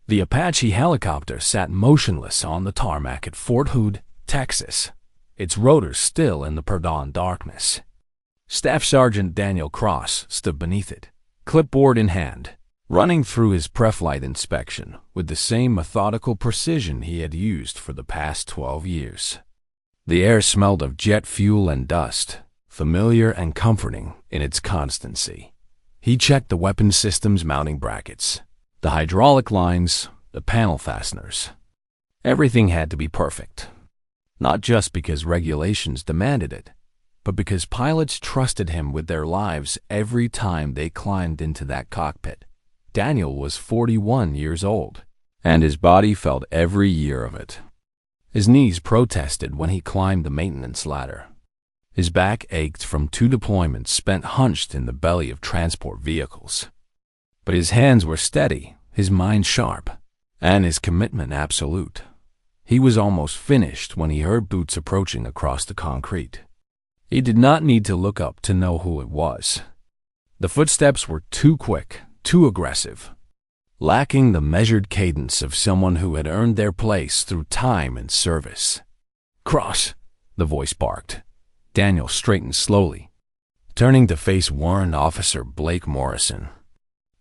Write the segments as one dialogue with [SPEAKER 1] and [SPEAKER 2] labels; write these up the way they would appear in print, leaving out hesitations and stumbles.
[SPEAKER 1] The Apache helicopter sat motionless on the tarmac at Fort Hood, Texas, its rotors still in the pre-dawn darkness. Staff Sergeant Daniel Cross stood beneath it, clipboard in hand, running through his pre-flight inspection with the same methodical precision he had used for the past 12 years. The air smelled of jet fuel and dust, familiar and comforting in its constancy. He checked the weapon system's mounting brackets, the hydraulic lines, the panel fasteners. Everything had to be perfect, not just because regulations demanded it, but because pilots trusted him with their lives every time they climbed into that cockpit. Daniel was 41 years old, and his body felt every year of it. His knees protested when he climbed the maintenance ladder. His back ached from 2 deployments spent hunched in the belly of transport vehicles. But his hands were steady, his mind sharp, and his commitment absolute. He was almost finished when he heard boots approaching across the concrete. He did not need to look up to know who it was. The footsteps were too quick, too aggressive, lacking the measured cadence of someone who had earned their place through time and service. "Cross," the voice barked. Daniel straightened slowly, turning to face Warrant Officer Blake Morrison.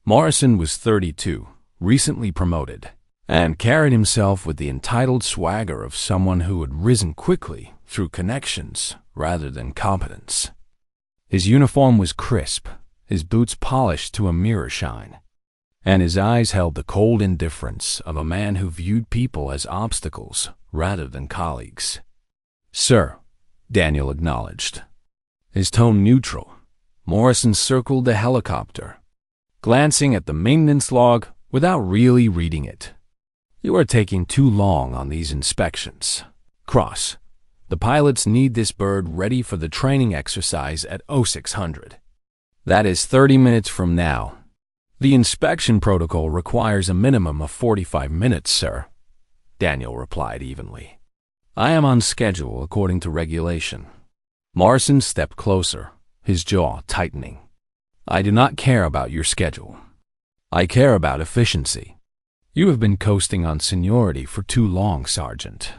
[SPEAKER 1] Morrison was 32, recently promoted, and carried himself with the entitled swagger of someone who had risen quickly through connections rather than competence. His uniform was crisp, his boots polished to a mirror shine, and his eyes held the cold indifference of a man who viewed people as obstacles rather than colleagues. "Sir," Daniel acknowledged. His tone neutral, Morrison circled the helicopter, glancing at the maintenance log without really reading it. "You are taking too long on these inspections. Cross, the pilots need this bird ready for the training exercise at 0600. That is 30 minutes from now. The inspection protocol requires a minimum of 45 minutes, sir," Daniel replied evenly. "I am on schedule according to regulation." Morrison stepped closer, his jaw tightening. "I do not care about your schedule. I care about efficiency. You have been coasting on seniority for too long, Sergeant.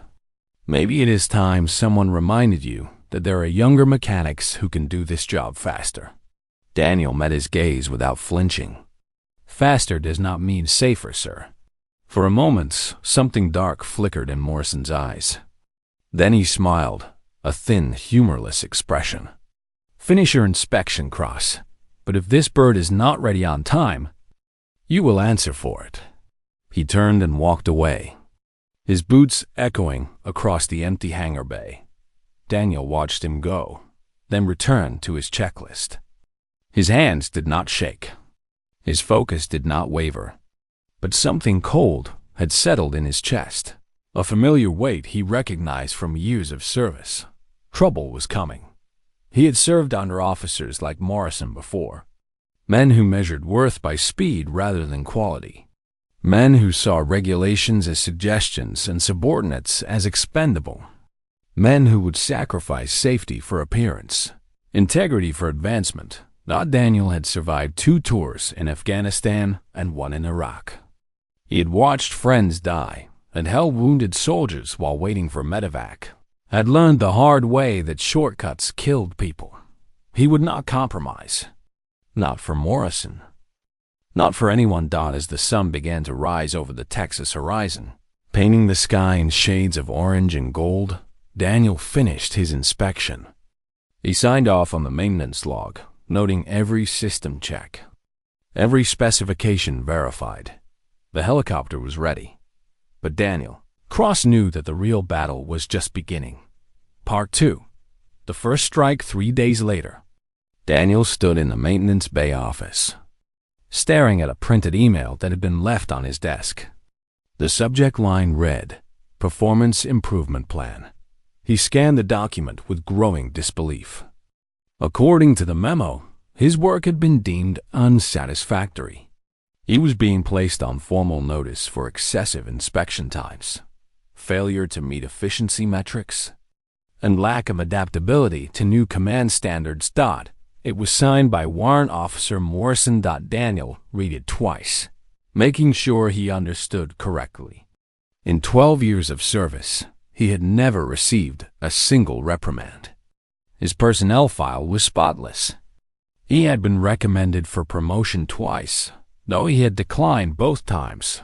[SPEAKER 1] Maybe it is time someone reminded you that there are younger mechanics who can do this job faster." Daniel met his gaze without flinching. "Faster does not mean safer, sir." For a moment, something dark flickered in Morrison's eyes. Then he smiled, a thin, humorless expression. "Finish your inspection, Cross, but if this bird is not ready on time, you will answer for it." He turned and walked away, his boots echoing across the empty hangar bay. Daniel watched him go, then returned to his checklist. His hands did not shake. His focus did not waver. But something cold had settled in his chest, a familiar weight he recognized from years of service. Trouble was coming. He had served under officers like Morrison before, men who measured worth by speed rather than quality, men who saw regulations as suggestions and subordinates as expendable, men who would sacrifice safety for appearance, integrity for advancement. Daniel had survived 2 tours in Afghanistan and 1 in Iraq. He had watched friends die and held wounded soldiers while waiting for medevac, had learned the hard way that shortcuts killed people. He would not compromise. Not for Morrison. Not for anyone. As the sun began to rise over the Texas horizon, painting the sky in shades of orange and gold, Daniel finished his inspection. He signed off on the maintenance log, noting every system check, every specification verified. The helicopter was ready. But Daniel Cross knew that the real battle was just beginning. Part 2. The first strike 3 days later. Daniel stood in the maintenance bay office, staring at a printed email that had been left on his desk. The subject line read, "Performance Improvement Plan." He scanned the document with growing disbelief. According to the memo, his work had been deemed unsatisfactory. He was being placed on formal notice for excessive inspection times, failure to meet efficiency metrics, and lack of adaptability to new command standards. It was signed by Warrant Officer Morrison. Daniel read it twice, making sure he understood correctly. In 12 years of service, he had never received a single reprimand. His personnel file was spotless. He had been recommended for promotion twice, though he had declined both times,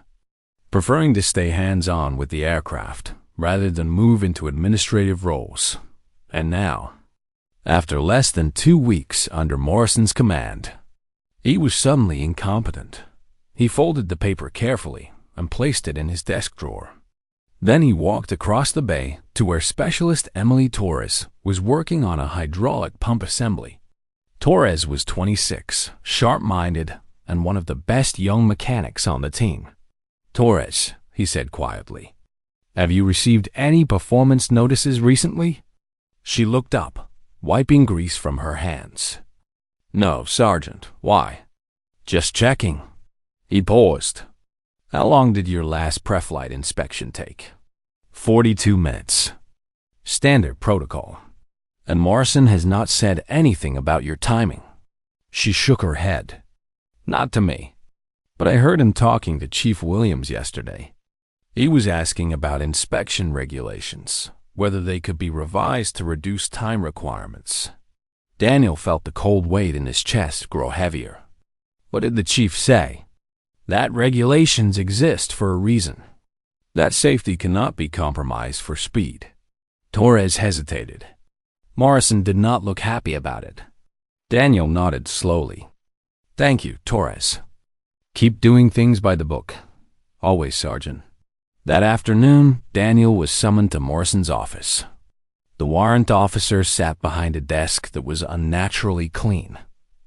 [SPEAKER 1] preferring to stay hands-on with the aircraft rather than move into administrative roles. And now, after less than 2 weeks under Morrison's command, he was suddenly incompetent. He folded the paper carefully and placed it in his desk drawer. Then he walked across the bay to where Specialist Emily Torres was working on a hydraulic pump assembly. Torres was 26, sharp-minded, and one of the best young mechanics on the team. "Torres," he said quietly, "have you received any performance notices recently?" She looked up, wiping grease from her hands. "No, Sergeant. Why?" "Just checking." He paused. "How long did your last pre-flight inspection take?" 42 minutes. "Standard protocol. And Morrison has not said anything about your timing." She shook her head. "Not to me. But I heard him talking to Chief Williams yesterday. He was asking about inspection regulations, whether they could be revised to reduce time requirements." Daniel felt the cold weight in his chest grow heavier. "What did the chief say?" "That regulations exist for a reason. That safety cannot be compromised for speed." Torres hesitated. Morrison did not look happy about it. Daniel nodded slowly. "Thank you, Torres. Keep doing things by the book. Always, Sergeant." That afternoon, Daniel was summoned to Morrison's office. The warrant officer sat behind a desk that was unnaturally clean,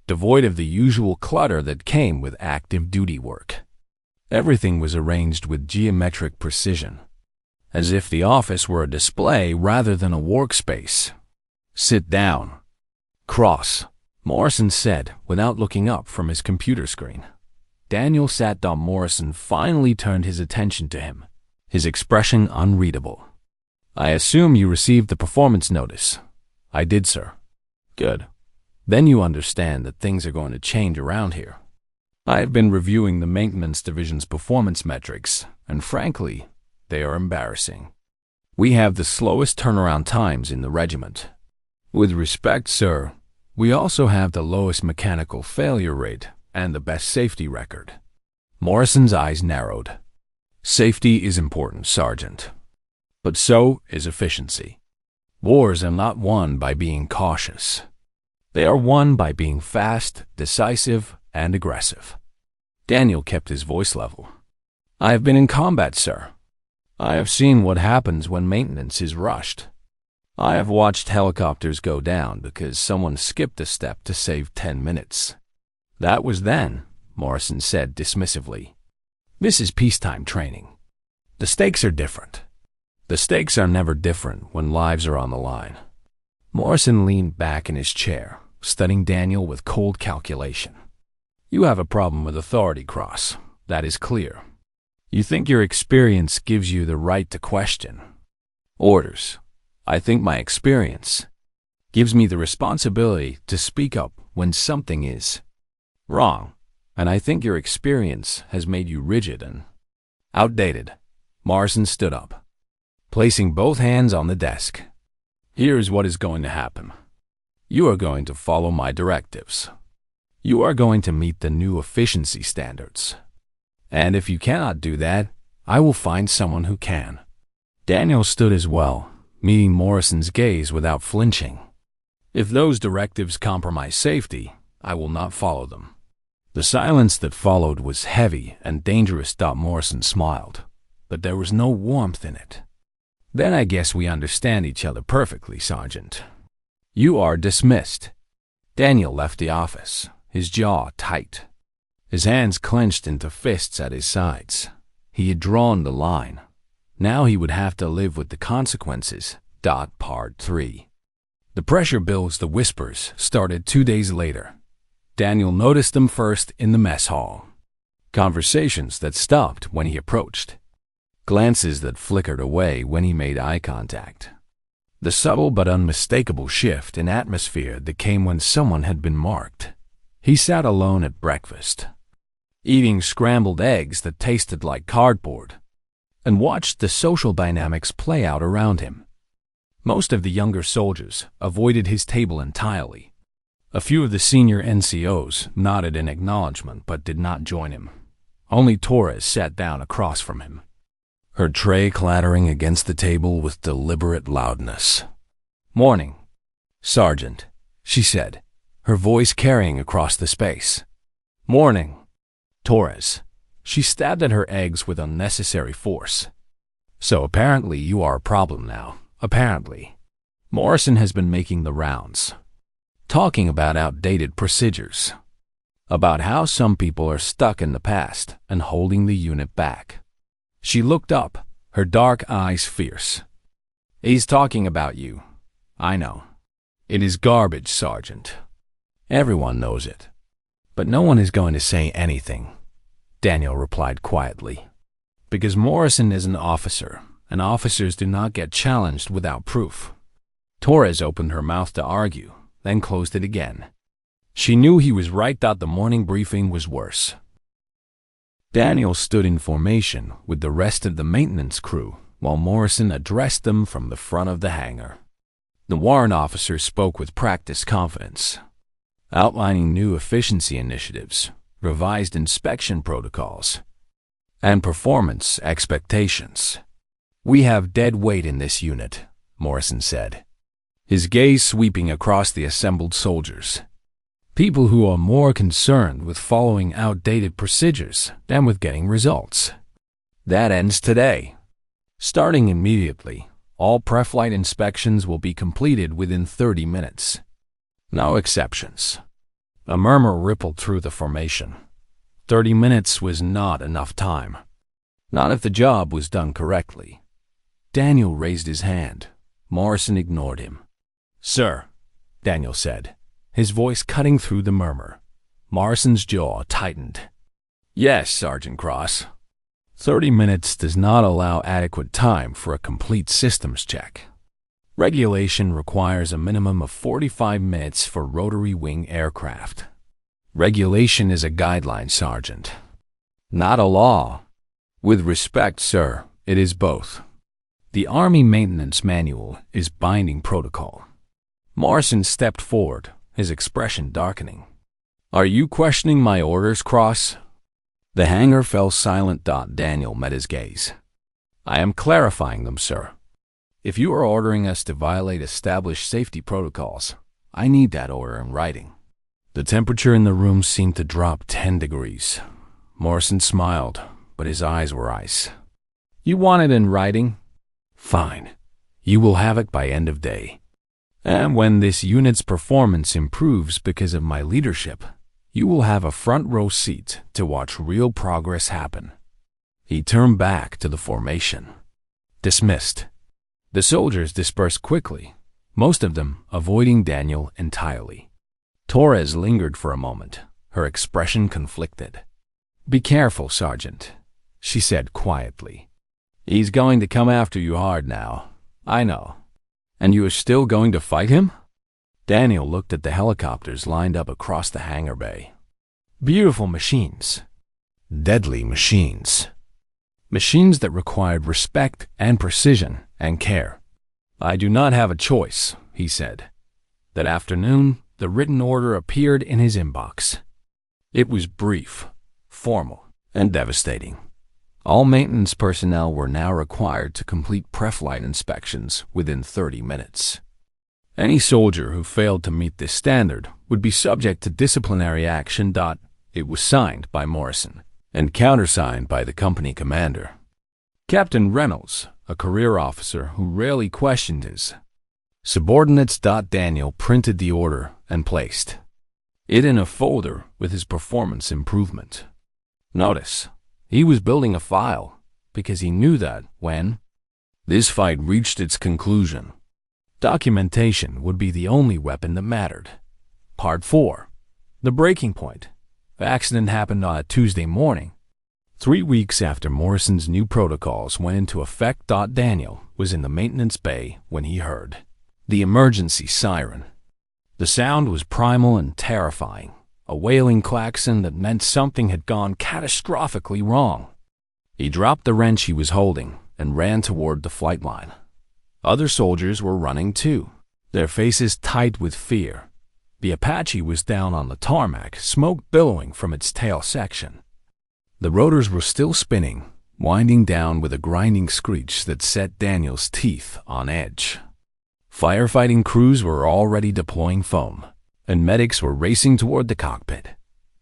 [SPEAKER 1] devoid of the usual clutter that came with active duty work. Everything was arranged with geometric precision, as if the office were a display rather than a workspace. "Sit down." "Cross," Morrison said without looking up from his computer screen. Daniel sat down. Morrison finally turned his attention to him, his expression unreadable. "I assume you received the performance notice." "I did, sir." "Good. Then you understand that things are going to change around here. I have been reviewing the maintenance division's performance metrics, and frankly, they are embarrassing. We have the slowest turnaround times in the regiment. With respect, sir, we also have the lowest mechanical failure rate and the best safety record." Morrison's eyes narrowed. "Safety is important, Sergeant. But so is efficiency. Wars are not won by being cautious. They are won by being fast, decisive, and aggressive." Daniel kept his voice level. "I have been in combat, sir. I have seen what happens when maintenance is rushed. I have watched helicopters go down because someone skipped a step to save 10 minutes. That was then," Morrison said dismissively. "This is peacetime training. The stakes are different." "The stakes are never different when lives are on the line." Morrison leaned back in his chair, studying Daniel with cold calculation. "You have a problem with authority, Cross. That is clear. You think your experience gives you the right to question orders. I think my experience gives me the responsibility to speak up when something is wrong, and I think your experience has made you rigid and outdated." Morrison stood up, placing both hands on the desk. "Here's what is going to happen. You are going to follow my directives. You are going to meet the new efficiency standards. And if you cannot do that, I will find someone who can." Daniel stood as well, meeting Morrison's gaze without flinching. "If those directives compromise safety, I will not follow them." The silence that followed was heavy and dangerous. Morrison smiled, but there was no warmth in it. "Then I guess we understand each other perfectly, Sergeant. You are dismissed." Daniel left the office, his jaw tight, his hands clenched into fists at his sides. He had drawn the line. Now he would have to live with the consequences. Part 3. The pressure bills, the whispers, started 2 days later. Daniel noticed them first in the mess hall. Conversations that stopped when he approached. Glances that flickered away when he made eye contact. The subtle but unmistakable shift in atmosphere that came when someone had been marked. He sat alone at breakfast. eating scrambled eggs that tasted like cardboard, and watched the social dynamics play out around him. Most of the younger soldiers avoided his table entirely. A few of the senior NCOs nodded in acknowledgement but did not join him. Only Torres sat down across from him, her tray clattering against the table with deliberate loudness. "Morning, Sergeant," she said, her voice carrying across the space. "Morning, Torres." She stabbed at her eggs with unnecessary force. "So apparently you are a problem now. Apparently." Morrison has been making the rounds, talking about outdated procedures, about how some people are stuck in the past and holding the unit back. She looked up, her dark eyes fierce. "He's talking about you. I know. It is garbage, Sergeant. Everyone knows it. But no one is going to say anything," Daniel replied quietly. "Because Morrison is an officer, and officers do not get challenged without proof." Torres opened her mouth to argue, then closed it again. She knew he was right that the morning briefing was worse. Daniel stood in formation with the rest of the maintenance crew while Morrison addressed them from the front of the hangar. The warrant officer spoke with practiced confidence, outlining new efficiency initiatives, revised inspection protocols, and performance expectations. "We have dead weight in this unit," Morrison said, his gaze sweeping across the assembled soldiers. "People who are more concerned with following outdated procedures than with getting results. That ends today. Starting immediately, all pre-flight inspections will be completed within 30 minutes. No exceptions." A murmur rippled through the formation. 30 minutes was not enough time. Not if the job was done correctly. Daniel raised his hand. Morrison ignored him. "Sir," Daniel said, his voice cutting through the murmur. Morrison's jaw tightened. "Yes, Sergeant Cross. 30 minutes does not allow adequate time for a complete systems check. Regulation requires a minimum of 45 minutes for rotary wing aircraft. Regulation is a guideline, Sergeant, not a law. With respect, sir, it is both. The Army Maintenance Manual is binding protocol." Morrison stepped forward, his expression darkening. "Are you questioning my orders, Cross?" The hangar fell silent. Daniel met his gaze. "I am clarifying them, sir. If you are ordering us to violate established safety protocols, I need that order in writing." The temperature in the room seemed to drop 10 degrees. Morrison smiled, but his eyes were ice. "You want it in writing? Fine. You will have it by end of day. And when this unit's performance improves because of my leadership, you will have a front row seat to watch real progress happen." He turned back to the formation. Dismissed. The soldiers dispersed quickly, most of them avoiding Daniel entirely. Torres lingered for a moment, her expression conflicted. "Be careful, Sergeant," she said quietly. "He's going to come after you hard now. I know. And you are still going to fight him?" Daniel looked at the helicopters lined up across the hangar bay. Beautiful machines. Deadly machines. Machines that required respect and precision and care. "I do not have a choice," he said. That afternoon, the written order appeared in his inbox. It was brief, formal, and devastating. All maintenance personnel were now required to complete pre-flight inspections within 30 minutes. Any soldier who failed to meet this standard would be subject to disciplinary action. It was signed by Morrison and countersigned by the company commander, Captain Reynolds, a career officer who rarely questioned his subordinates. Daniel printed the order and placed it in a folder with his performance improvement. Notice, he was building a file because he knew that when this fight reached its conclusion, documentation would be the only weapon that mattered. Part 4. The breaking point. The accident happened on a Tuesday morning, 3 weeks after Morrison's new protocols went into effect. Daniel was in the maintenance bay when he heard the emergency siren. The sound was primal and terrifying, a wailing klaxon that meant something had gone catastrophically wrong. He dropped the wrench he was holding and ran toward the flight line. Other soldiers were running too, their faces tight with fear. The Apache was down on the tarmac, smoke billowing from its tail section. The rotors were still spinning, winding down with a grinding screech that set Daniel's teeth on edge. Firefighting crews were already deploying foam, and medics were racing toward the cockpit.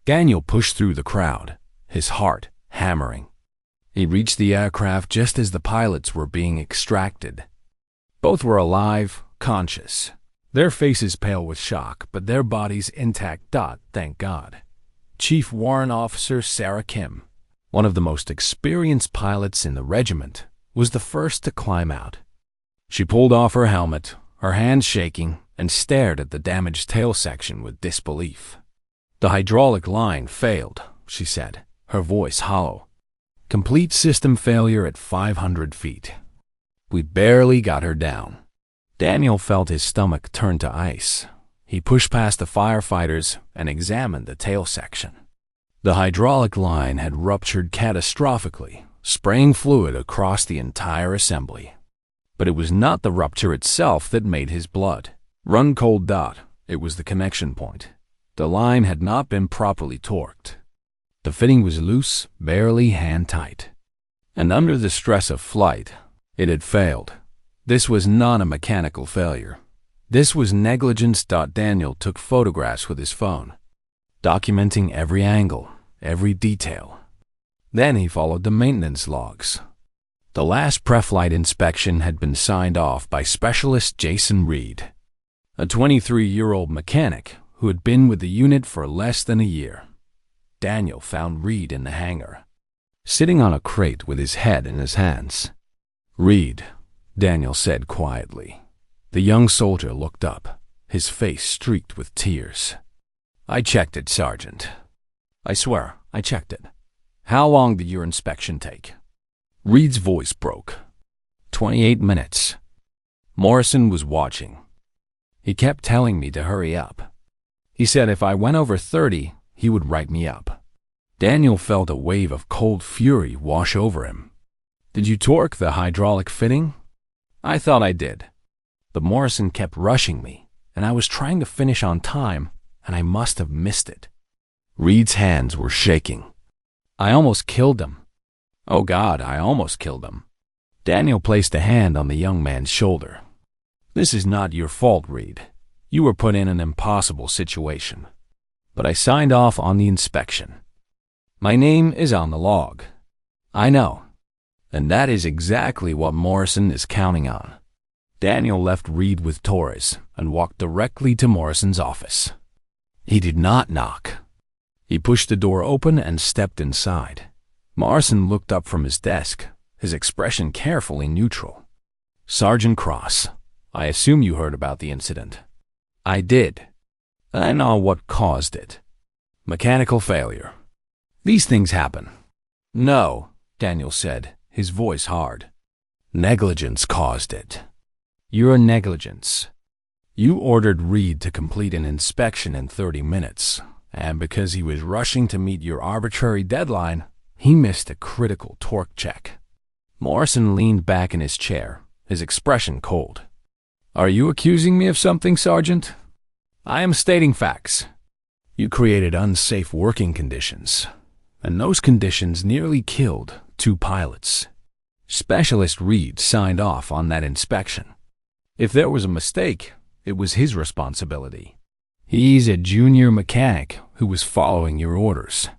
[SPEAKER 1] Daniel pushed through the crowd, his heart hammering. He reached the aircraft just as the pilots were being extracted. Both were alive, conscious, their faces pale with shock, but their bodies intact. Thank God. Chief Warrant Officer Sarah Kim, one of the most experienced pilots in the regiment, was the first to climb out. She pulled off her helmet, her hands shaking, and stared at the damaged tail section with disbelief. "The hydraulic line failed," she said, her voice hollow. "Complete system failure at 500 feet. We barely got her down." Daniel felt his stomach turn to ice. He pushed past the firefighters and examined the tail section. The hydraulic line had ruptured catastrophically, spraying fluid across the entire assembly. But it was not the rupture itself that made his blood run cold. It was the connection point. The line had not been properly torqued. The fitting was loose, barely hand-tight. And under the stress of flight, it had failed. This was not a mechanical failure. This was negligence. Daniel took photographs with his phone, documenting every angle, every detail. Then he followed the maintenance logs. The last pre-flight inspection had been signed off by Specialist Jason Reed, a 23-year-old mechanic who had been with the unit for less than a year. Daniel found Reed in the hangar, sitting on a crate with his head in his hands. "Reed," Daniel said quietly. The young soldier looked up, his face streaked with tears. "I checked it, Sergeant. I swear, I checked it. How long did your inspection take?" Reed's voice broke. 28 minutes. Morrison was watching. He kept telling me to hurry up. He said if I went over 30, he would write me up. Daniel felt a wave of cold fury wash over him. "Did you torque the hydraulic fitting?" "I thought I did. But Morrison kept rushing me, and I was trying to finish on time, and I must have missed it." Reed's hands were shaking. "I almost killed him. Oh God, I almost killed him." Daniel placed a hand on the young man's shoulder. "This is not your fault, Reed. You were put in an impossible situation. But I signed off on the inspection. My name is on the log. I know. And that is exactly what Morrison is counting on." Daniel left Reed with Torres and walked directly to Morrison's office. He did not knock. He pushed the door open and stepped inside. Morrison looked up from his desk, his expression carefully neutral. "Sergeant Cross, I assume you heard about the incident." "I did. I know what caused it. Mechanical failure. These things happen." "No," Daniel said, his voice hard. "Negligence caused it. Your negligence. You ordered Reed to complete an inspection in 30 minutes, and because he was rushing to meet your arbitrary deadline, he missed a critical torque check." Morrison leaned back in his chair, his expression cold. "Are you accusing me of something, Sergeant?" "I am stating facts. You created unsafe working conditions, and those conditions nearly killed 2 pilots. Specialist Reed signed off on that inspection. If there was a mistake, it was his responsibility. He's a junior mechanic who was following your orders.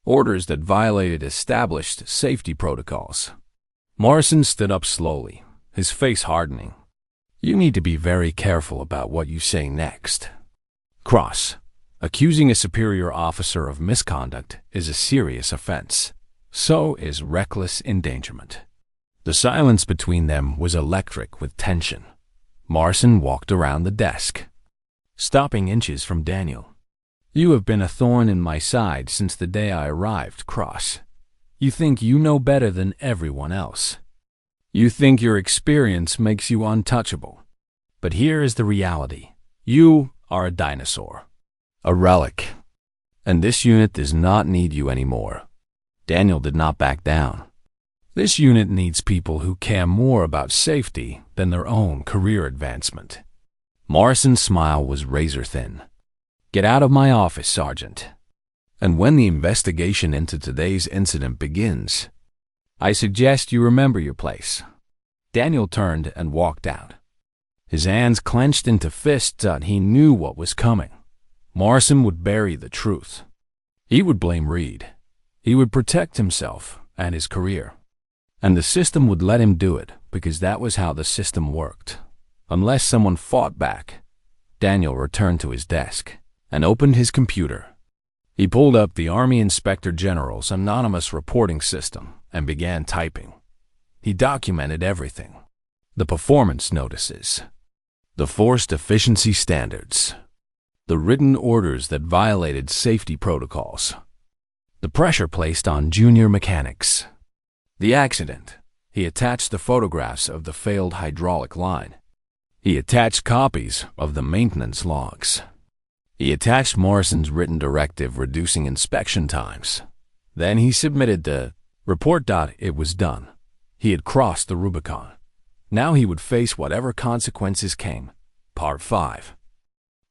[SPEAKER 1] Orders that violated established safety protocols." Morrison stood up slowly, his face hardening. "You need to be very careful about what you say next. Cross, accusing a superior officer of misconduct is a serious offense. So is reckless endangerment." The silence between them was electric with tension. Morrison walked around the desk, stopping inches from Daniel. "You have been a thorn in my side since the day I arrived, Cross. You think you know better than everyone else. You think your experience makes you untouchable. But here is the reality. You are a dinosaur, a relic. And this unit does not need you anymore. Daniel did not back down. This unit needs people who care more about safety than their own career advancement. Morrison's smile was razor-thin. Get out of my office, Sergeant. And when the investigation into today's incident begins, I suggest you remember your place. Daniel turned and walked out. His hands clenched into fists that he knew what was coming. Morrison would bury the truth. He would blame Reed. He would protect himself and his career. And the system would let him do it because that was how the system worked. Unless someone fought back. Daniel returned to his desk and opened his computer. He pulled up the Army Inspector General's anonymous reporting system and began typing. He documented everything. The performance notices, the forced efficiency standards, the written orders that violated safety protocols, the pressure placed on junior mechanics, the accident. He attached the photographs of the failed hydraulic line. He attached copies of the maintenance logs. He attached Morrison's written directive reducing inspection times. Then he submitted the report. It was done. He had crossed the Rubicon. Now he would face whatever consequences came. Part 5.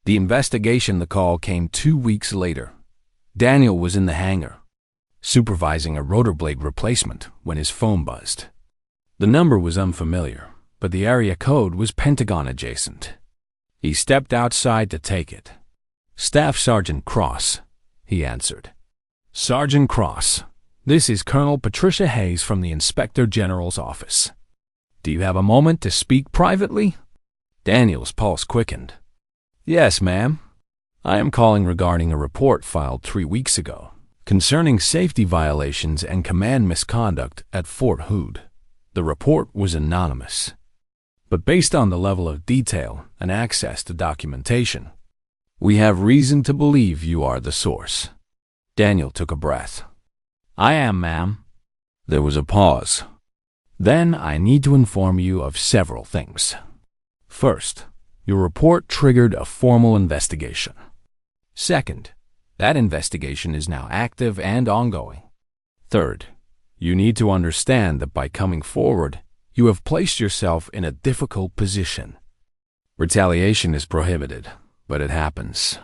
[SPEAKER 1] The investigation. The call came 2 weeks later. Daniel was in the hangar, supervising a rotor blade replacement when his phone buzzed. The number was unfamiliar, but the area code was Pentagon adjacent. He stepped outside to take it. Staff Sergeant Cross, he answered. Sergeant Cross, this is Colonel Patricia Hayes from the Inspector General's office. Do you have a moment to speak privately? Daniel's pulse quickened. Yes, ma'am. I am calling regarding a report filed 3 weeks ago concerning safety violations and command misconduct at Fort Hood. The report was anonymous, but based on the level of detail and access to documentation, we have reason to believe you are the source. Daniel took a breath. I am, ma'am. There was a pause. Then I need to inform you of several things. First, your report triggered a formal investigation. Second, that investigation is now active and ongoing. Third, you need to understand that by coming forward, you have placed yourself in a difficult position. Retaliation is prohibited, but it happens.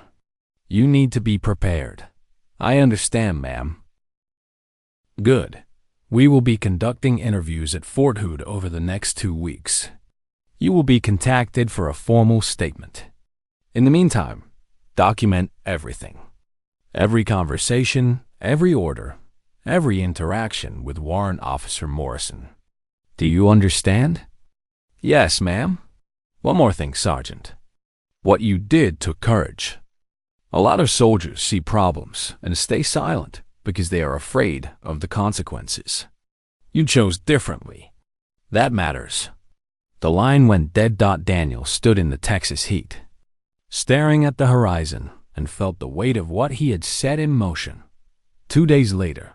[SPEAKER 1] You need to be prepared. I understand, ma'am. Good. We will be conducting interviews at Fort Hood over the next 2 weeks. You will be contacted for a formal statement. In the meantime, document everything. Every conversation, every order, every interaction with Warrant Officer Morrison. Do you understand? Yes, ma'am. One more thing, Sergeant. What you did took courage. A lot of soldiers see problems and stay silent because they are afraid of the consequences. You chose differently. That matters. The line went dead. Daniel stood in the Texas heat, staring at the horizon, and felt the weight of what he had set in motion. 2 days later,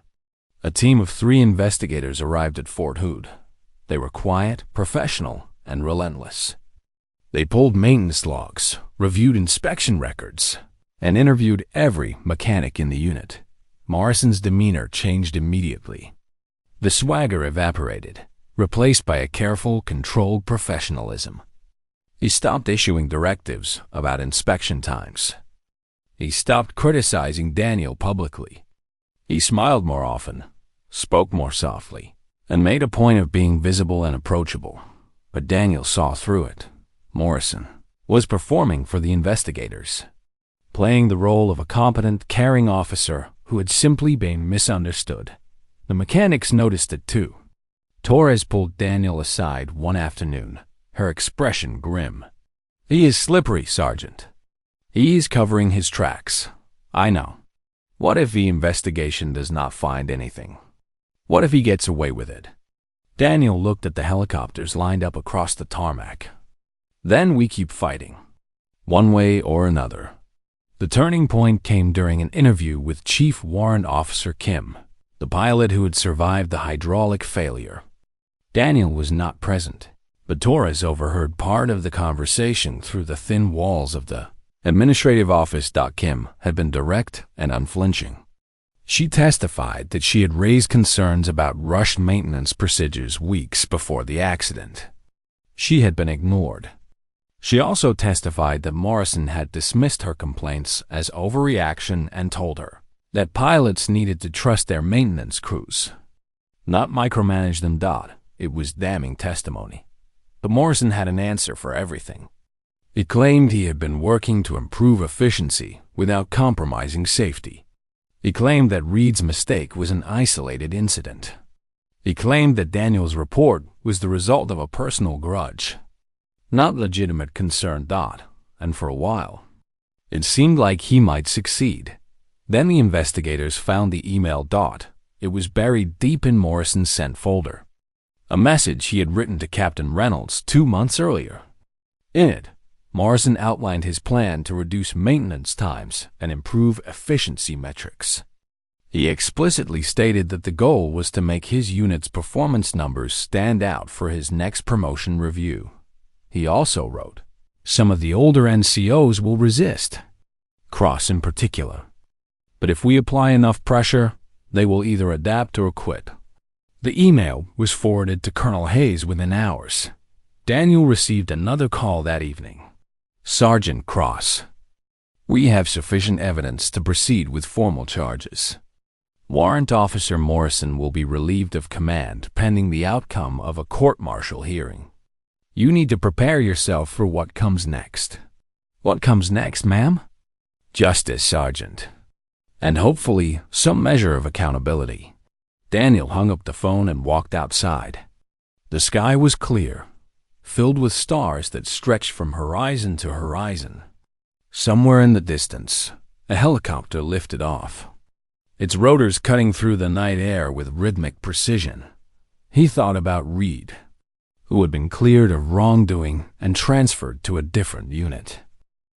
[SPEAKER 1] a team of 3 investigators arrived at Fort Hood. They were quiet, professional, and relentless. They pulled maintenance logs, reviewed inspection records, and interviewed every mechanic in the unit. Morrison's demeanor changed immediately. The swagger evaporated, replaced by a careful, controlled professionalism. He stopped issuing directives about inspection times. He stopped criticizing Daniel publicly. He smiled more often, spoke more softly, and made a point of being visible and approachable. But Daniel saw through it. Morrison was performing for the investigators, playing the role of a competent, caring officer who had simply been misunderstood. The mechanics noticed it too. Torres pulled Daniel aside one afternoon, her expression grim. He is slippery, Sergeant. He is covering his tracks. I know. What if the investigation does not find anything? What if he gets away with it? Daniel looked at the helicopters lined up across the tarmac. Then we keep fighting, one way or another. The turning point came during an interview with Chief Warrant Officer Kim, the pilot who had survived the hydraulic failure. Daniel was not present, but Torres overheard part of the conversation through the thin walls of the Administrative Office. Kim had been direct and unflinching. She testified that she had raised concerns about rushed maintenance procedures weeks before the accident. She had been ignored. She also testified that Morrison had dismissed her complaints as overreaction and told her that pilots needed to trust their maintenance crews, not micromanage them. It was damning testimony. But Morrison had an answer for everything. He claimed he had been working to improve efficiency without compromising safety. He claimed that Reed's mistake was an isolated incident. He claimed that Daniel's report was the result of a personal grudge, not legitimate concern. And for a while, it seemed like he might succeed. Then the investigators found the email. It was buried deep in Morrison's sent folder. A message he had written to Captain Reynolds 2 months earlier. In it, Morrison outlined his plan to reduce maintenance times and improve efficiency metrics. He explicitly stated that the goal was to make his unit's performance numbers stand out for his next promotion review. He also wrote, "Some of the older NCOs will resist, Cross in particular. But if we apply enough pressure, they will either adapt or quit." The email was forwarded to Colonel Hayes within hours. Daniel received another call that evening. "Sergeant Cross, we have sufficient evidence to proceed with formal charges. Warrant Officer Morrison will be relieved of command pending the outcome of a court-martial hearing. You need to prepare yourself for what comes next." "What comes next, ma'am?" "Justice, Sergeant. And hopefully some measure of accountability." Daniel hung up the phone and walked outside. The sky was clear, filled with stars that stretched from horizon to horizon. Somewhere in the distance, a helicopter lifted off, its rotors cutting through the night air with rhythmic precision. He thought about Reed, who had been cleared of wrongdoing and transferred to a different unit.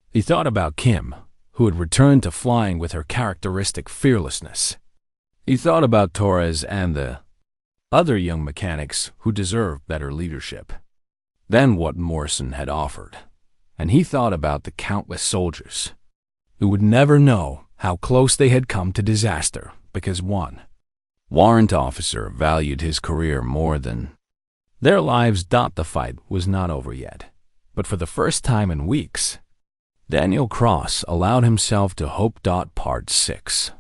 [SPEAKER 1] He thought about Kim, who had returned to flying with her characteristic fearlessness. He thought about Torres and the other young mechanics who deserved better leadership than what Morrison had offered. And he thought about the countless soldiers who would never know how close they had come to disaster because one warrant officer valued his career more than their lives. The fight was not over yet, but for the first time in weeks, Daniel Cross allowed himself to hope. Part 6.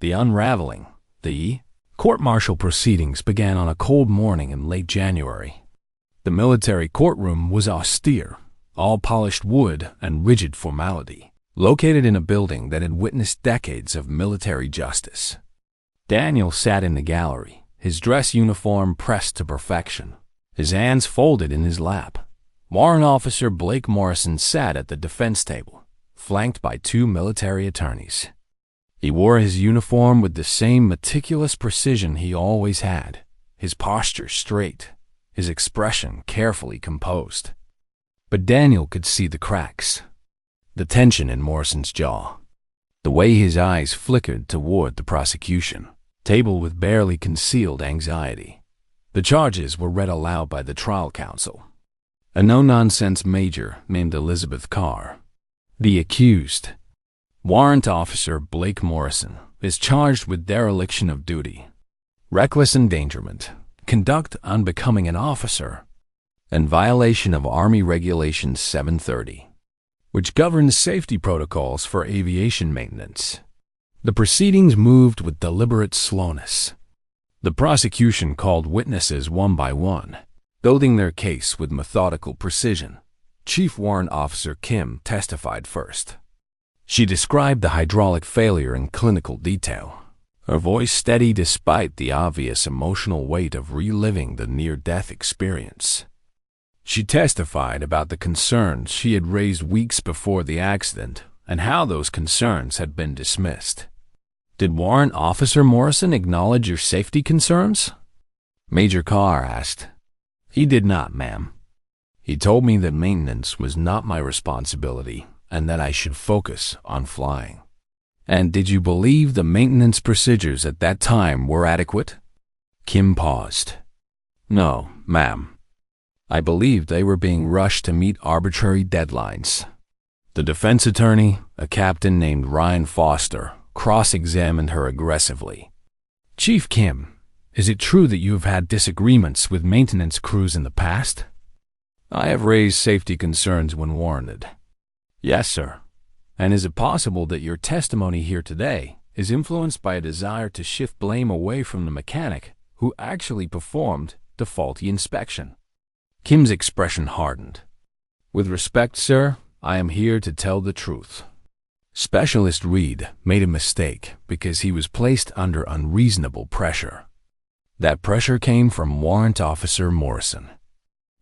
[SPEAKER 1] The Unraveling. The court-martial proceedings began on a cold morning in late January. The military courtroom was austere, all polished wood and rigid formality, located in a building that had witnessed decades of military justice. Daniel sat in the gallery, his dress uniform pressed to perfection, his hands folded in his lap. Warrant Officer Blake Morrison sat at the defense table, flanked by 2 military attorneys. He wore his uniform with the same meticulous precision he always had, his posture straight, his expression carefully composed. But Daniel could see the cracks, the tension in Morrison's jaw, the way his eyes flickered toward the prosecution table with barely concealed anxiety. The charges were read aloud by the trial counsel, a no-nonsense major named Elizabeth Carr. The accused, Warrant Officer Blake Morrison, is charged with dereliction of duty, reckless endangerment, conduct unbecoming an officer, and violation of Army Regulation 730, which governs safety protocols for aviation maintenance. The proceedings moved with deliberate slowness. The prosecution called witnesses one by one, building their case with methodical precision. Chief Warrant Officer Kim testified first. She described the hydraulic failure in clinical detail, her voice steady despite the obvious emotional weight of reliving the near-death experience. She testified about the concerns she had raised weeks before the accident and how those concerns had been dismissed. "Did Warrant Officer Morrison acknowledge your safety concerns?" Major Carr asked. "He did not, ma'am. He told me that maintenance was not my responsibility and that I should focus on flying." "And did you believe the maintenance procedures at that time were adequate?" Kim paused. "No, ma'am. I believed they were being rushed to meet arbitrary deadlines. The defense attorney, a captain named Ryan Foster, cross-examined her aggressively. Chief Kim, is it true that you have had disagreements with maintenance crews in the past? I have raised safety concerns when warranted. Yes, sir. And is it possible that your testimony here today is influenced by a desire to shift blame away from the mechanic who actually performed the faulty inspection? Kim's expression hardened. With respect, sir, I am here to tell the truth. Specialist Reed made a mistake because he was placed under unreasonable pressure. That pressure came from Warrant Officer Morrison.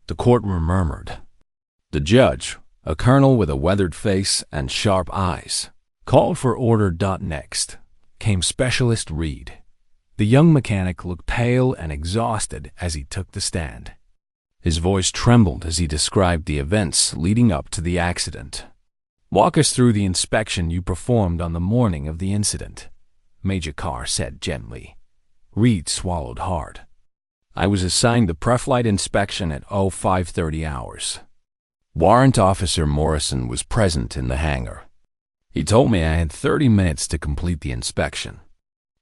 [SPEAKER 1] The courtroom murmured. The judge, a colonel with a weathered face and sharp eyes, called for order. Next came Specialist Reed. The young mechanic looked pale and exhausted as he took the stand. His voice trembled as he described the events leading up to the accident. Walk us through the inspection you performed on the morning of the incident, Major Carr said gently. Reed swallowed hard. I was assigned the pre-flight inspection at 05:30 hours. Warrant Officer Morrison was present in the hangar. He told me I had 30 minutes to complete the inspection.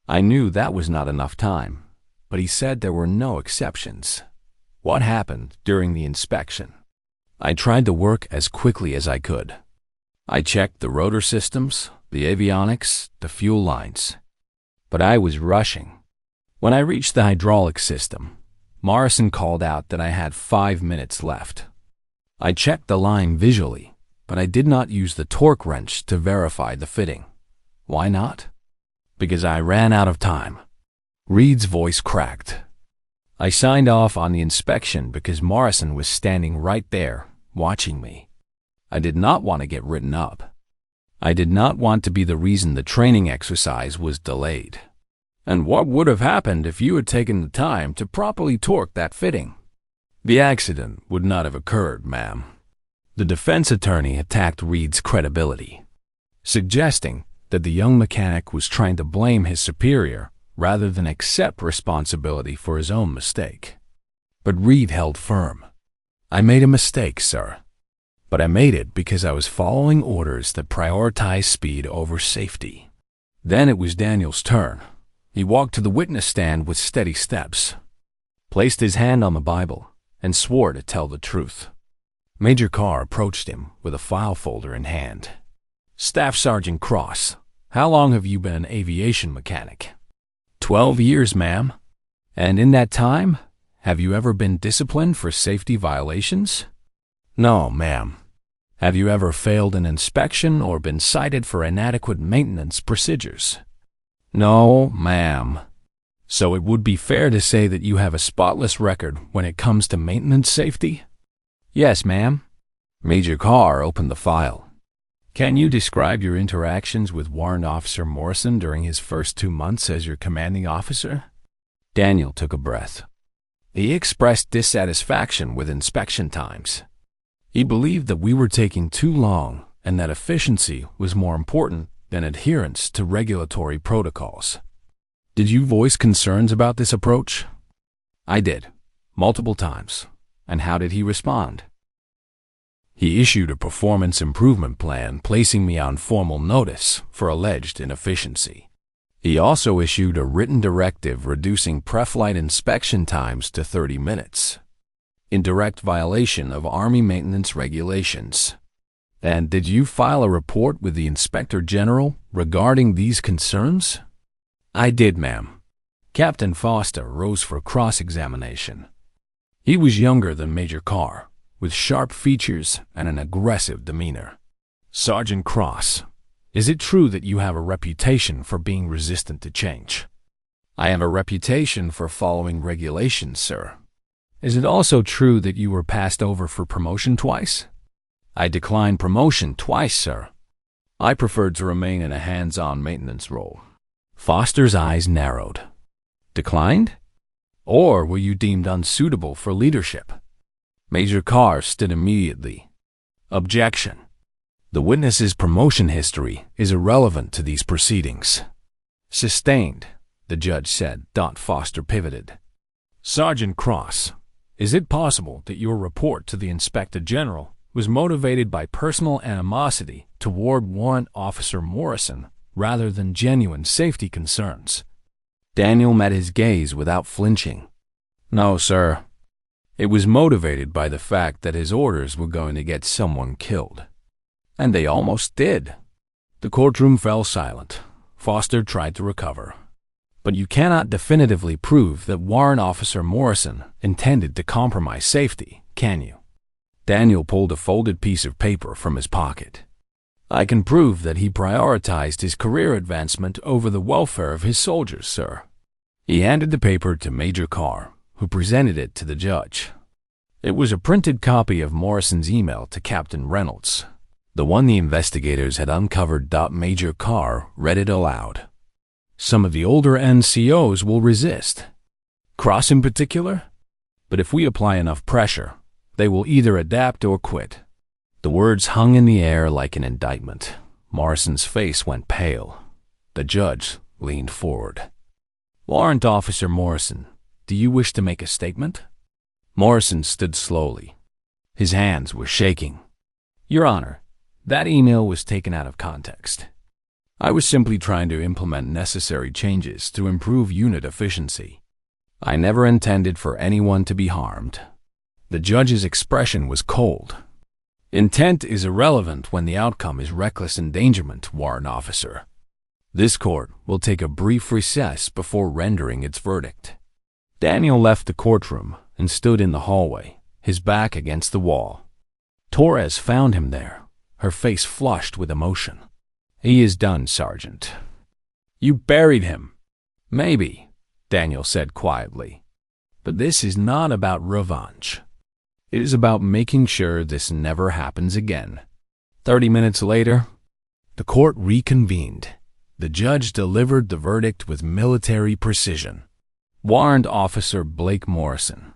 [SPEAKER 1] I knew that was not enough time, but he said there were no exceptions. What happened during the inspection? I tried to work as quickly as I could. I checked the rotor systems, the avionics, the fuel lines. But I was rushing. When I reached the hydraulic system, Morrison called out that I had 5 minutes left. I checked the line visually, but I did not use the torque wrench to verify the fitting. Why not? Because I ran out of time. Reed's voice cracked. I signed off on the inspection because Morrison was standing right there, watching me. I did not want to get written up. I did not want to be the reason the training exercise was delayed. And what would have happened if you had taken the time to properly torque that fitting? The accident would not have occurred, ma'am. The defense attorney attacked Reed's credibility, suggesting that the young mechanic was trying to blame his superior rather than accept responsibility for his own mistake. But Reed held firm. I made a mistake, sir. But I made it because I was following orders that prioritized speed over safety. Then it was Daniel's turn. He walked to the witness stand with steady steps, placed his hand on the Bible, and swore to tell the truth. Major Carr approached him with a file folder in hand. Staff Sergeant Cross, how long have you been an aviation mechanic? 12 years, ma'am. And in that time, have you ever been disciplined for safety violations? No, ma'am. Have you ever failed an inspection or been cited for inadequate maintenance procedures? No, ma'am. So it would be fair to say that you have a spotless record when it comes to maintenance safety? Yes, ma'am. Major Carr opened the file. Can you describe your interactions with Warrant Officer Morrison during his first 2 months as your commanding officer? Daniel took a breath. He expressed dissatisfaction with inspection times. He believed that we were taking too long and that efficiency was more important than adherence to regulatory protocols. Did you voice concerns about this approach? I did, multiple times. And how did he respond? He issued a performance improvement plan placing me on formal notice for alleged inefficiency. He also issued a written directive reducing pre-flight inspection times to 30 minutes, in direct violation of Army maintenance regulations. And did you file a report with the Inspector General regarding these concerns? I did, ma'am. Captain Foster rose for cross-examination. He was younger than Major Carr, with sharp features and an aggressive demeanor. Sergeant Cross, is it true that you have a reputation for being resistant to change? I have a reputation for following regulations, sir. Is it also true that you were passed over for promotion twice? I declined promotion twice, sir. I preferred to remain in a hands-on maintenance role. Foster's eyes narrowed. Declined? Or were you deemed unsuitable for leadership? Major Carr stood immediately. Objection. The witness's promotion history is irrelevant to these proceedings. Sustained, the judge said. Foster pivoted. Sergeant Cross, is it possible that your report to the Inspector General was motivated by personal animosity toward Warrant Officer Morrison rather than genuine safety concerns. Daniel met his gaze without flinching. No, sir. It was motivated by the fact that his orders were going to get someone killed. And they almost did. The courtroom fell silent. Foster tried to recover. But you cannot definitively prove that Warrant Officer Morrison intended to compromise safety, can you? Daniel pulled a folded piece of paper from his pocket. I can prove that he prioritized his career advancement over the welfare of his soldiers, sir. He handed the paper to Major Carr, who presented it to the judge. It was a printed copy of Morrison's email to Captain Reynolds, the one the investigators had uncovered. Major Carr read it aloud. Some of the older NCOs will resist. Cross in particular? But if we apply enough pressure, they will either adapt or quit. The words hung in the air like an indictment. Morrison's face went pale. The judge leaned forward. Warrant Officer Morrison, do you wish to make a statement? Morrison stood slowly. His hands were shaking. Your Honor, that email was taken out of context. I was simply trying to implement necessary changes to improve unit efficiency. I never intended for anyone to be harmed. The judge's expression was cold. Intent is irrelevant when the outcome is reckless endangerment, Warrant Officer. This court will take a brief recess before rendering its verdict. Daniel left the courtroom and stood in the hallway, his back against the wall. Torres found him there, her face flushed with emotion. He is done, Sergeant. You buried him. Maybe, Daniel said quietly. But this is not about revenge. It is about making sure this never happens again. 30 minutes later, the court reconvened. The judge delivered the verdict with military precision. Warrant Officer Blake Morrison,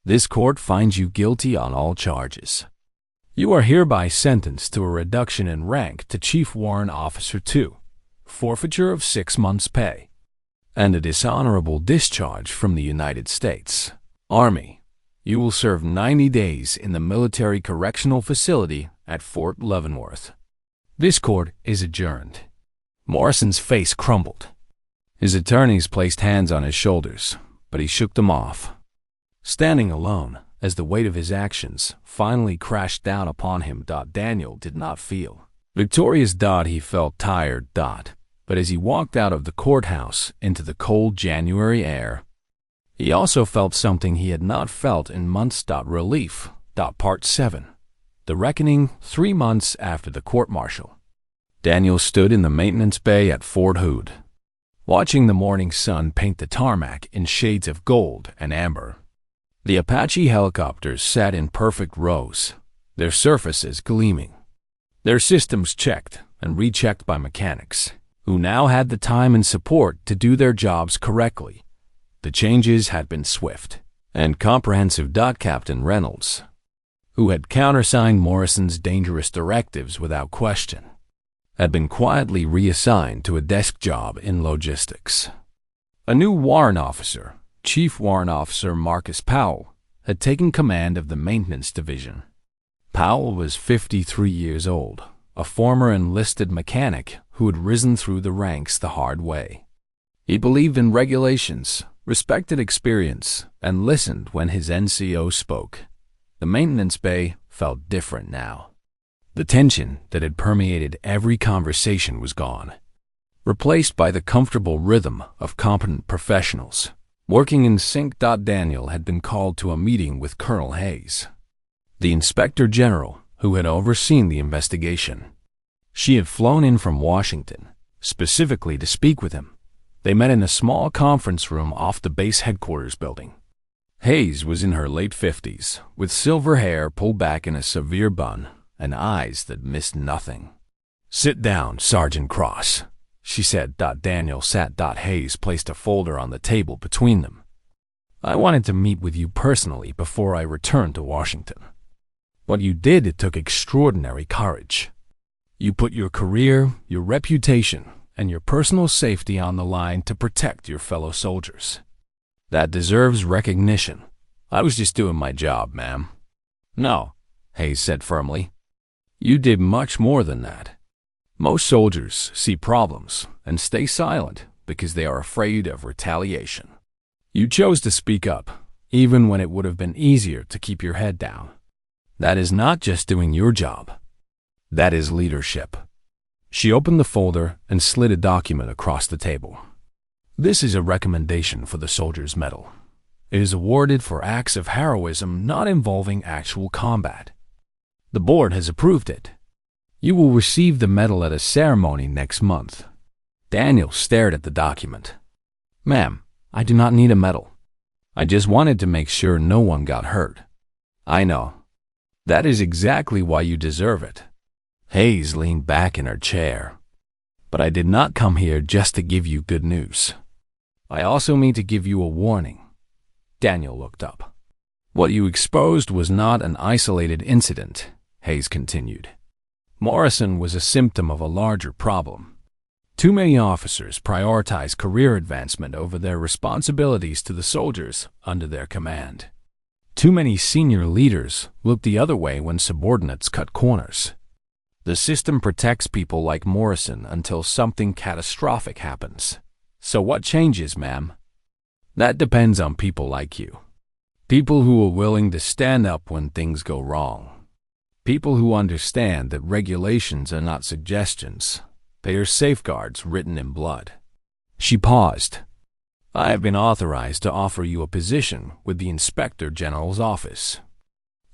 [SPEAKER 1] this court finds you guilty on all charges. You are hereby sentenced to a reduction in rank to Chief Warrant Officer 2, forfeiture of 6 months' pay, and a dishonorable discharge from the United States Army. You will serve 90 days in the Military Correctional Facility at Fort Leavenworth. This court is adjourned. Morrison's face crumbled. His attorneys placed hands on his shoulders, but he shook them off. Standing alone, as the weight of his actions finally crashed down upon him, Daniel did not feel victorious. He felt tired. But as he walked out of the courthouse into the cold January air, he also felt something he had not felt in months. Relief. Part 7. The Reckoning 3 months after the court-martial. Daniel stood in the maintenance bay at Fort Hood, watching the morning sun paint the tarmac in shades of gold and amber. The Apache helicopters sat in perfect rows, their surfaces gleaming, their systems checked and rechecked by mechanics, who now had the time and support to do their jobs correctly. The changes had been swift and comprehensive. Captain Reynolds, who had countersigned Morrison's dangerous directives without question, had been quietly reassigned to a desk job in logistics. A new warrant officer, Chief Warrant Officer Marcus Powell, had taken command of the maintenance division. Powell was 53 years old, a former enlisted mechanic who had risen through the ranks the hard way. He believed in regulations, respected experience, and listened when his NCO spoke. The maintenance bay felt different now. The tension that had permeated every conversation was gone, replaced by the comfortable rhythm of competent professionals working in sync. Daniel had been called to a meeting with Colonel Hayes, the Inspector General who had overseen the investigation. She had flown in from Washington, specifically to speak with him. They met in a small conference room off the base headquarters building. Hayes was in her late 50s, with silver hair pulled back in a severe bun and eyes that missed nothing. Sit down, Sergeant Cross, she said. Daniel sat. Hayes placed a folder on the table between them. I wanted to meet with you personally before I returned to Washington. What you did, it took extraordinary courage. You put your career, your reputation, and your personal safety on the line to protect your fellow soldiers. That deserves recognition. I was just doing my job, ma'am. No, Hayes said firmly. You did much more than that. Most soldiers see problems and stay silent because they are afraid of retaliation. You chose to speak up, even when it would have been easier to keep your head down. That is not just doing your job. That is leadership. She opened the folder and slid a document across the table. This is a recommendation for the Soldier's Medal. It is awarded for acts of heroism not involving actual combat. The board has approved it. You will receive the medal at a ceremony next month. Daniel stared at the document. Ma'am, I do not need a medal. I just wanted to make sure no one got hurt. I know. That is exactly why you deserve it. Hayes leaned back in her chair. But I did not come here just to give you good news. I also mean to give you a warning. Daniel looked up. What you exposed was not an isolated incident, Hayes continued. Morrison was a symptom of a larger problem. Too many officers prioritize career advancement over their responsibilities to the soldiers under their command. Too many senior leaders look the other way when subordinates cut corners. The system protects people like Morrison until something catastrophic happens. So what changes, ma'am? That depends on people like you. People who are willing to stand up when things go wrong. People who understand that regulations are not suggestions. They are safeguards written in blood. She paused. I have been authorized to offer you a position with the Inspector General's office.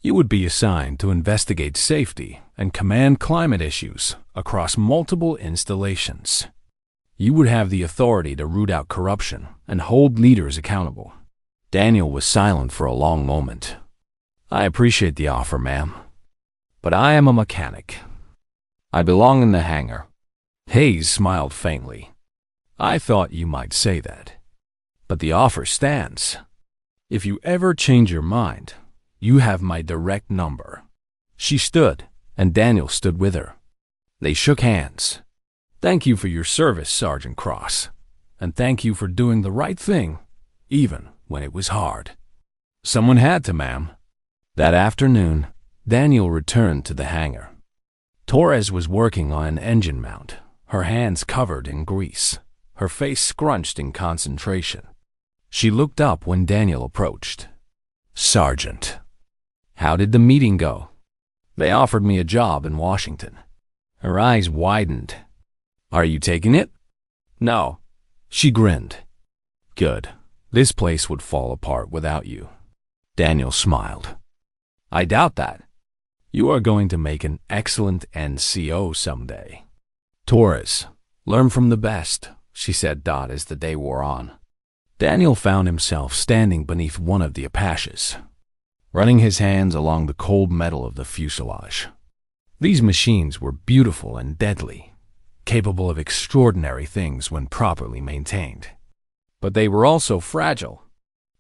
[SPEAKER 1] You would be assigned to investigate safety and command climate issues across multiple installations. You would have the authority to root out corruption and hold leaders accountable. Daniel was silent for a long moment. I appreciate the offer, ma'am. But I am a mechanic. I belong in the hangar. Hayes smiled faintly. I thought you might say that. But the offer stands. If you ever change your mind, you have my direct number. She stood, and Daniel stood with her. They shook hands. Thank you for your service, Sergeant Cross. And thank you for doing the right thing, even when it was hard. Someone had to, ma'am. That afternoon, Daniel returned to the hangar. Torres was working on an engine mount, her hands covered in grease, her face scrunched in concentration. She looked up when Daniel approached. Sergeant. How did the meeting go? They offered me a job in Washington. Her eyes widened. Are you taking it? No. She grinned. Good. This place would fall apart without you. Daniel smiled. I doubt that. You are going to make an excellent NCO someday. Torres, learn from the best, she said as the day wore on. Daniel found himself standing beneath one of the Apaches, running his hands along the cold metal of the fuselage. These machines were beautiful and deadly, capable of extraordinary things when properly maintained. But they were also fragile.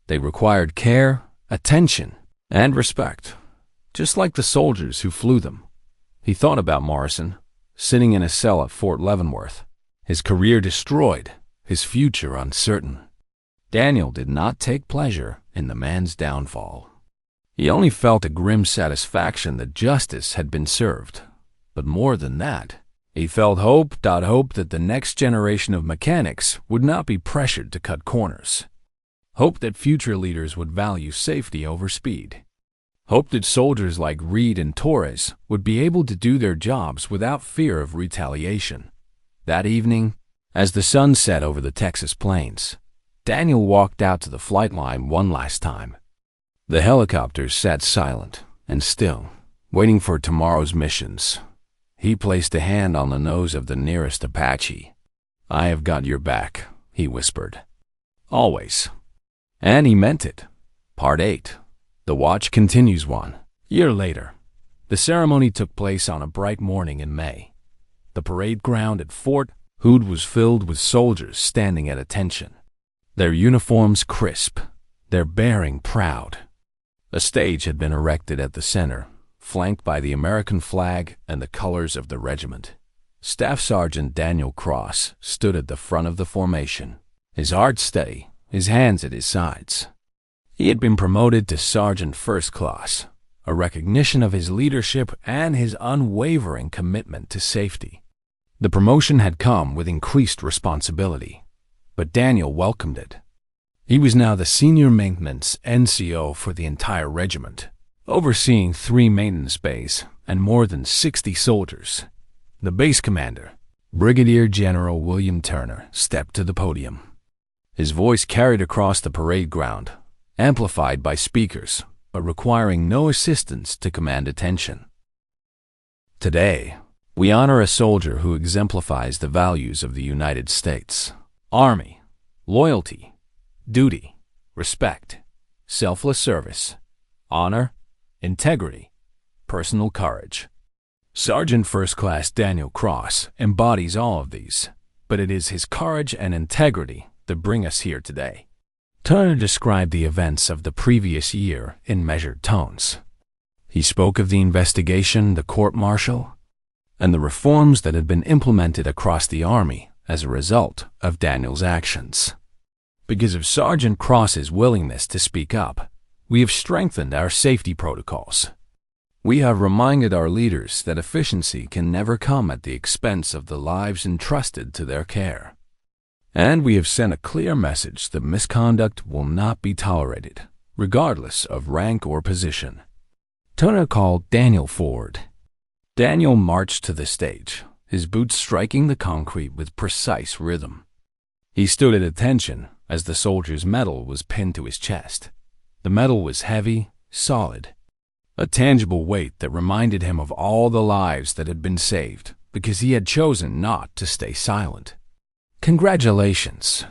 [SPEAKER 1] They required care, attention, and respect, just like the soldiers who flew them. He thought about Morrison, sitting in a cell at Fort Leavenworth, his career destroyed, his future uncertain. Daniel did not take pleasure in the man's downfall. He only felt a grim satisfaction that justice had been served. But more than that, he felt hope that the next generation of mechanics would not be pressured to cut corners. Hope that future leaders would value safety over speed. Hope that soldiers like Reed and Torres would be able to do their jobs without fear of retaliation. That evening, as the sun set over the Texas plains, Daniel walked out to the flight line one last time. The helicopters sat silent and still, waiting for tomorrow's missions. He placed a hand on the nose of the nearest Apache. I have got your back, he whispered. Always. And he meant it. Part 8. The Watch continues 1 year later. The ceremony took place on a bright morning in May. The parade ground at Fort Hood was filled with soldiers standing at attention, their uniforms crisp, their bearing proud. A stage had been erected at the center, flanked by the American flag and the colors of the regiment. Staff Sergeant Daniel Cross stood at the front of the formation, his heart steady, his hands at his sides. He had been promoted to Sergeant First Class, a recognition of his leadership and his unwavering commitment to safety. The promotion had come with increased responsibility, but Daniel welcomed it. He was now the senior maintenance NCO for the entire regiment, overseeing 3 maintenance bays and more than 60 soldiers. The base commander, Brigadier General William Turner, stepped to the podium. His voice carried across the parade ground, amplified by speakers, but requiring no assistance to command attention. Today, we honor a soldier who exemplifies the values of the United States: Army, loyalty, duty, respect, selfless service, honor, integrity, personal courage. Sergeant First Class Daniel Cross embodies all of these, but it is his courage and integrity that bring us here today. Turner described the events of the previous year in measured tones. He spoke of the investigation, the court-martial, and the reforms that had been implemented across the Army as a result of Daniel's actions. Because of Sergeant Cross's willingness to speak up, we have strengthened our safety protocols. We have reminded our leaders that efficiency can never come at the expense of the lives entrusted to their care. And we have sent a clear message that misconduct will not be tolerated, regardless of rank or position. Turner called Daniel forward. Daniel marched to the stage, his boots striking the concrete with precise rhythm. He stood at attention as the soldier's medal was pinned to his chest. The medal was heavy, solid, a tangible weight that reminded him of all the lives that had been saved because he had chosen not to stay silent. "Congratulations,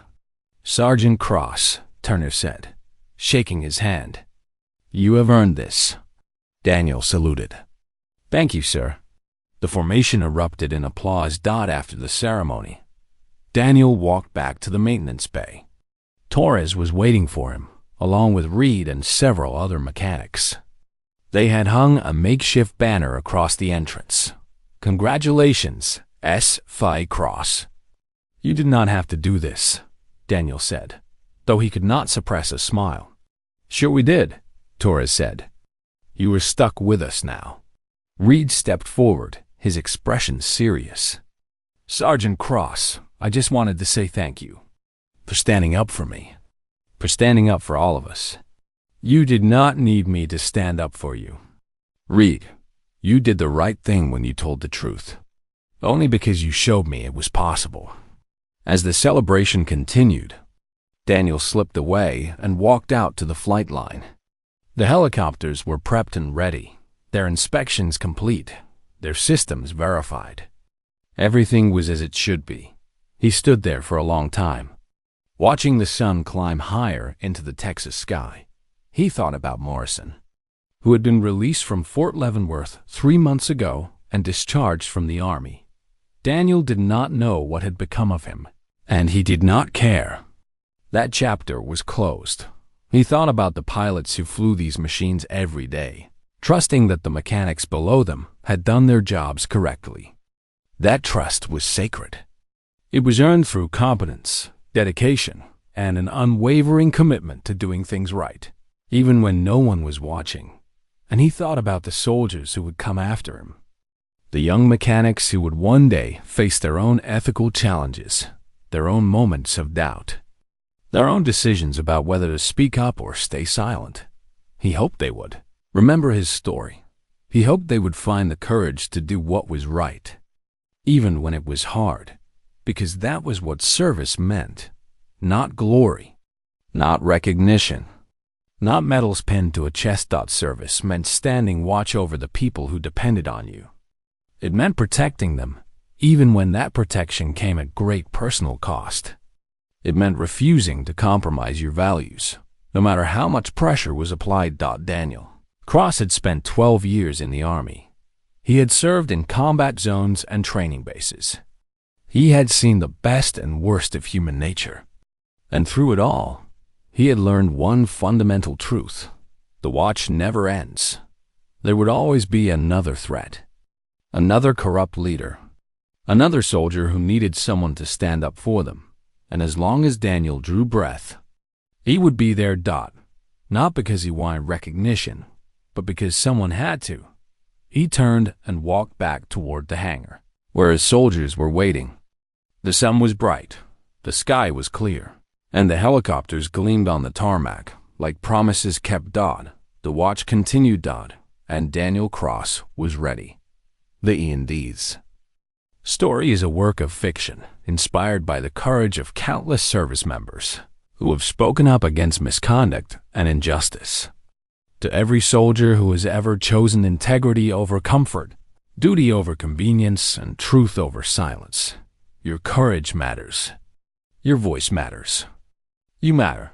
[SPEAKER 1] Sergeant Cross," Turner said, shaking his hand. "You have earned this." Daniel saluted. "Thank you, sir." The formation erupted in applause after the ceremony. Daniel walked back to the maintenance bay. Torres was waiting for him, along with Reed and several other mechanics. They had hung a makeshift banner across the entrance. "Congratulations, S. Phi Cross." "You did not have to do this," Daniel said, though he could not suppress a smile. "Sure we did," Torres said. "You were stuck with us now." Reed stepped forward, his expression serious. "Sergeant Cross, I just wanted to say thank you for standing up for me, for standing up for all of us. You did not need me to stand up for you. Reed, you did the right thing when you told the truth, only because you showed me it was possible." As the celebration continued, Daniel slipped away and walked out to the flight line. The helicopters were prepped and ready, their inspections complete, their systems verified. Everything was as it should be. He stood there for a long time, watching the sun climb higher into the Texas sky. He thought about Morrison, who had been released from Fort Leavenworth 3 months ago and discharged from the Army. Daniel did not know what had become of him, and he did not care. That chapter was closed. He thought about the pilots who flew these machines every day, trusting that the mechanics below them had done their jobs correctly. That trust was sacred. It was earned through competence, dedication, and an unwavering commitment to doing things right, even when no one was watching. And he thought about the soldiers who would come after him, the young mechanics who would one day face their own ethical challenges, their own moments of doubt, their own decisions about whether to speak up or stay silent. He hoped they would remember his story. He hoped they would find the courage to do what was right, even when it was hard, because that was what service meant. Not glory, not recognition, not medals pinned to a chest. Service meant standing watch over the people who depended on you. It meant protecting them, even when that protection came at great personal cost. It meant refusing to compromise your values, no matter how much pressure was applied. Daniel Cross had spent 12 years in the Army. He had served in combat zones and training bases. He had seen the best and worst of human nature. And through it all, he had learned one fundamental truth: the watch never ends. There would always be another threat, another corrupt leader, another soldier who needed someone to stand up for them. And as long as Daniel drew breath, he would be there. Not because he wanted recognition, but because someone had to. He turned and walked back toward the hangar, where his soldiers were waiting. The sun was bright, the sky was clear, and the helicopters gleamed on the tarmac like promises kept. The watch continued, and Daniel Cross was ready. The E&D's story is a work of fiction inspired by the courage of countless service members who have spoken up against misconduct and injustice. To every soldier who has ever chosen integrity over comfort, duty over convenience, and truth over silence, your courage matters. Your voice matters. You matter.